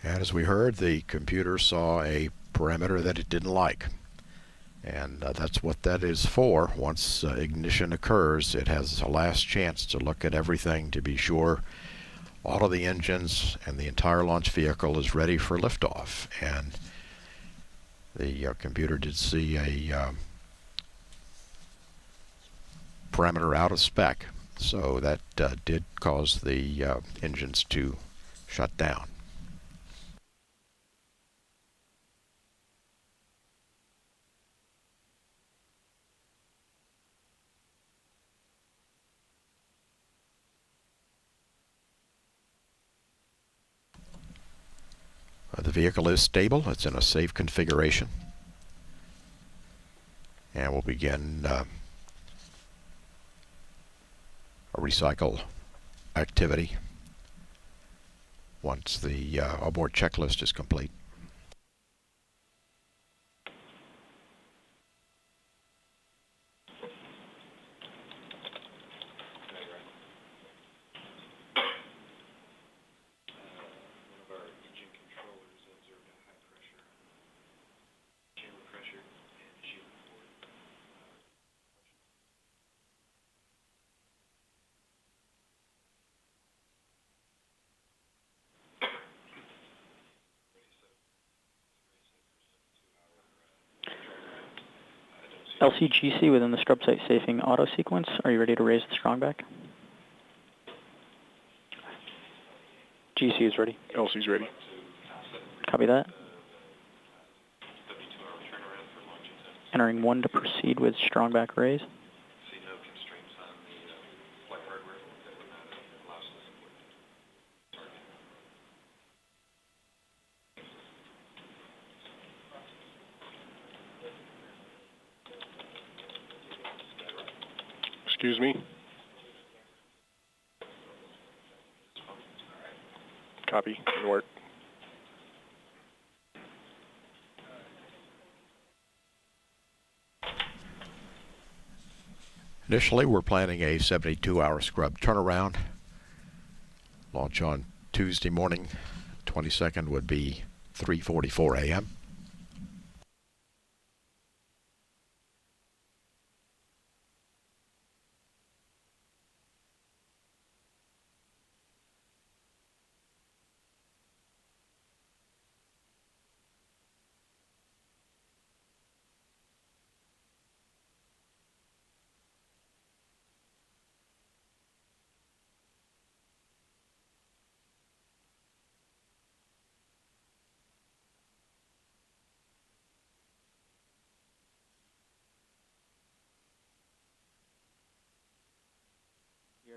And as we heard, the computer saw a parameter that it didn't like. And that's what that is for. Once ignition occurs, it has a last chance to look at everything to be sure all of the engines and the entire launch vehicle is ready for liftoff. And the computer did see a parameter out of spec, so that did cause the engines to shut down. The vehicle is stable. It's in a safe configuration. And we'll begin a recycle activity once the abort checklist is complete. LCGC within the scrub site safing auto sequence. Are you ready to raise the strongback? GC is ready. LC's ready. Copy that. Entering 1 to proceed with strongback raise. Excuse me. Copy. Didn't work. Initially, we're planning a 72-hour scrub turnaround. Launch on Tuesday morning, 22nd would be 3:44 a.m.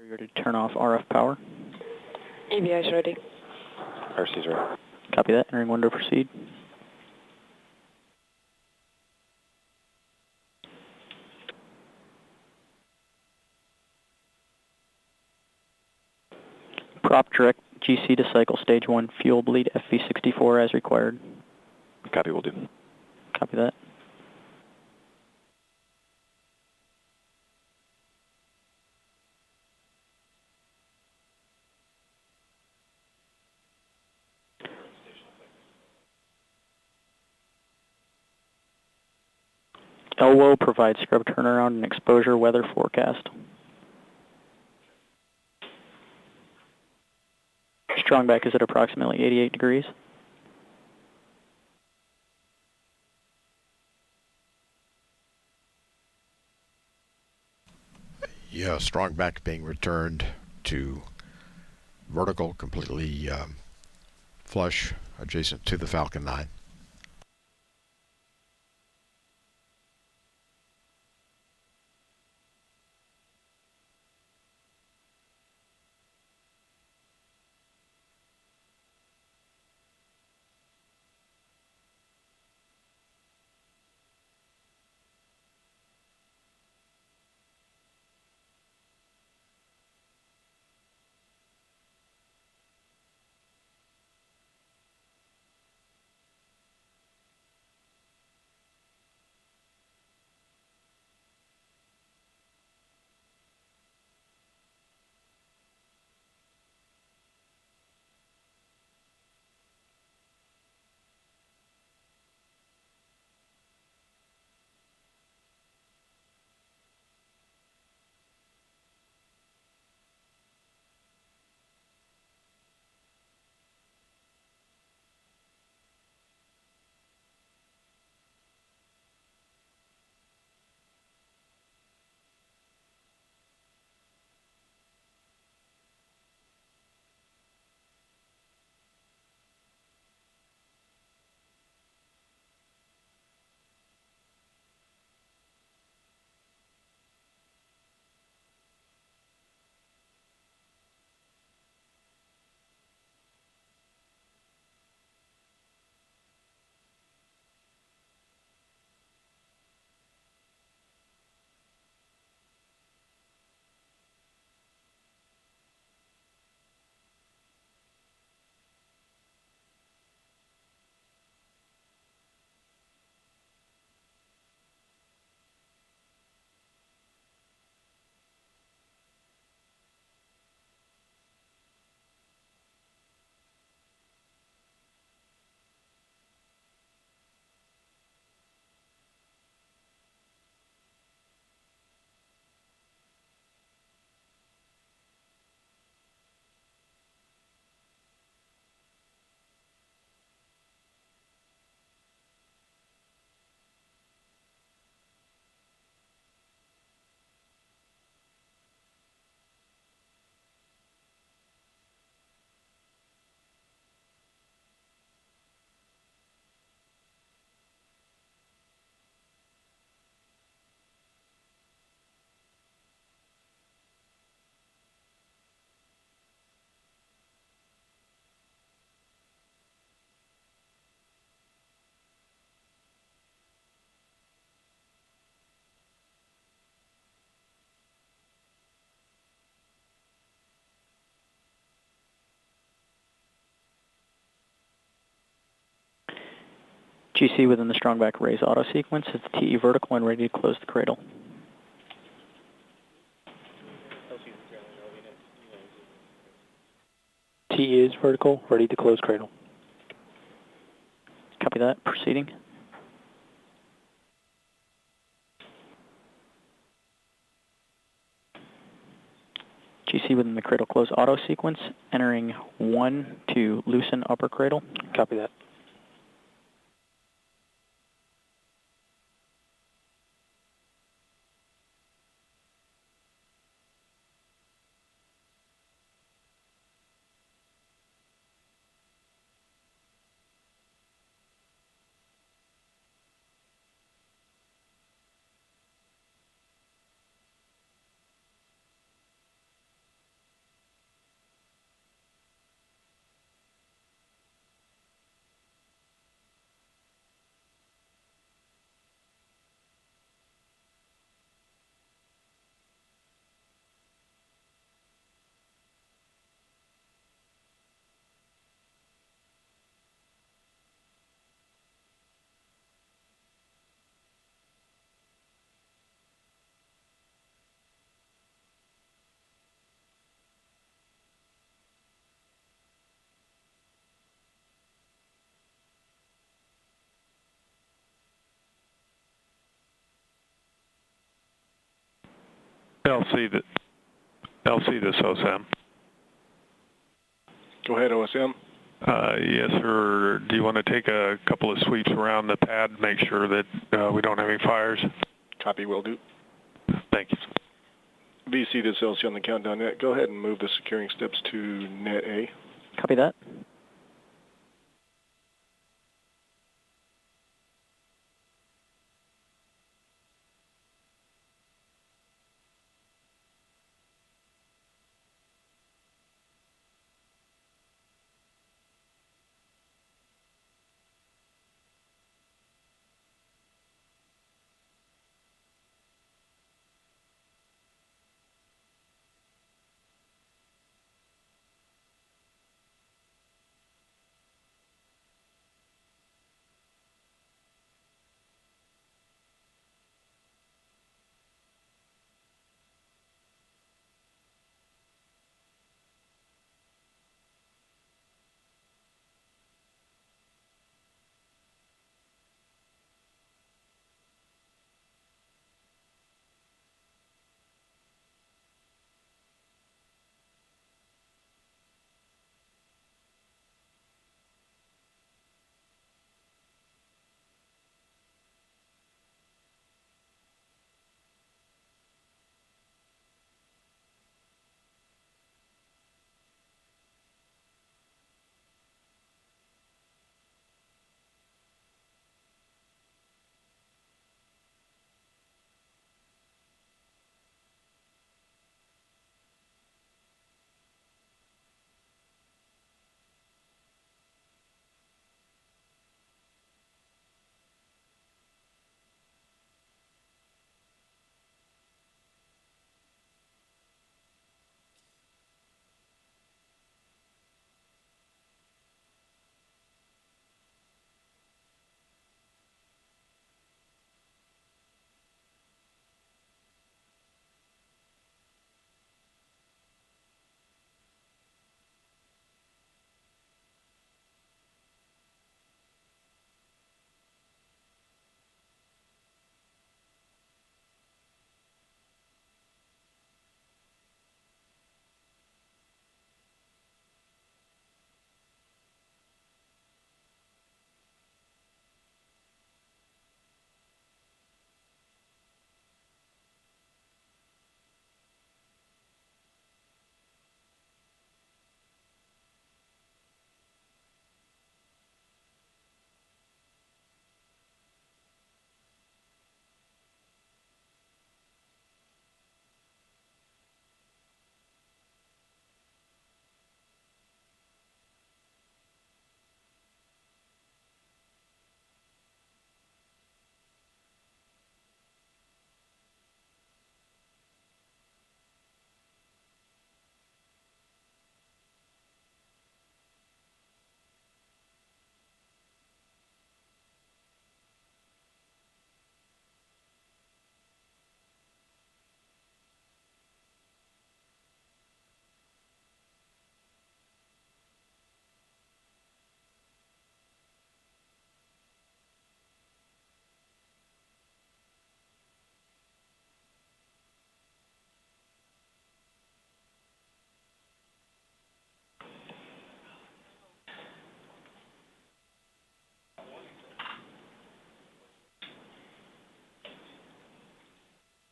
You're to turn off RF power. ABI is ready. RC's ready. Copy that. Entering 1 to proceed. Prop direct GC to cycle stage 1 fuel bleed FV64 as required. Copy, will do. Copy that. LWO provides scrub turnaround and exposure weather forecast. Strongback is at approximately 88 degrees. Yeah, strongback being returned to vertical, completely flush, adjacent to the Falcon 9. GC within the strong back raise auto sequence. Is the TE vertical and ready to close the cradle? TE is vertical, ready to close cradle. Copy that. Proceeding. GC within the cradle close auto sequence. Entering 1 to loosen upper cradle. Copy that. LC this OSM. Go ahead, OSM. Yes, sir. Do you want to take a couple of sweeps around the pad, make sure that we don't have any fires? Copy, will do. Thank you. VC this LC on the countdown net. Go ahead and move the securing steps to net A. Copy that.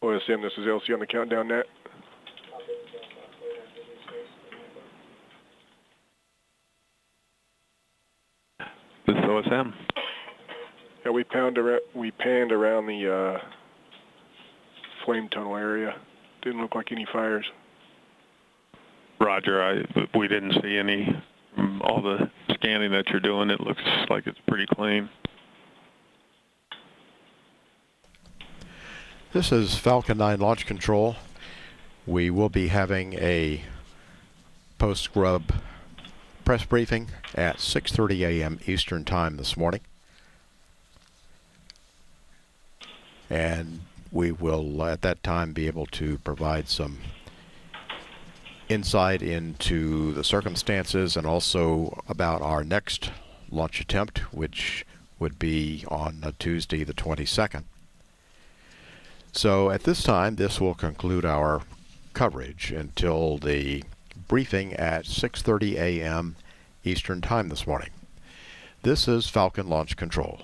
OSM, this is LC on the countdown net. This is OSM. Yeah, we panned around the flame tunnel area. Didn't look like any fires. Roger. We didn't see any. From all the scanning that you're doing, it looks like it's pretty clean. This is Falcon 9 Launch Control. We will be having a post-scrub press briefing at 6:30 a.m. Eastern Time this morning. And we will, at that time, be able to provide some insight into the circumstances and also about our next launch attempt, which would be on Tuesday the 22nd. So at this time, this will conclude our coverage until the briefing at 6:30 a.m. Eastern Time this morning. This is Falcon Launch Control.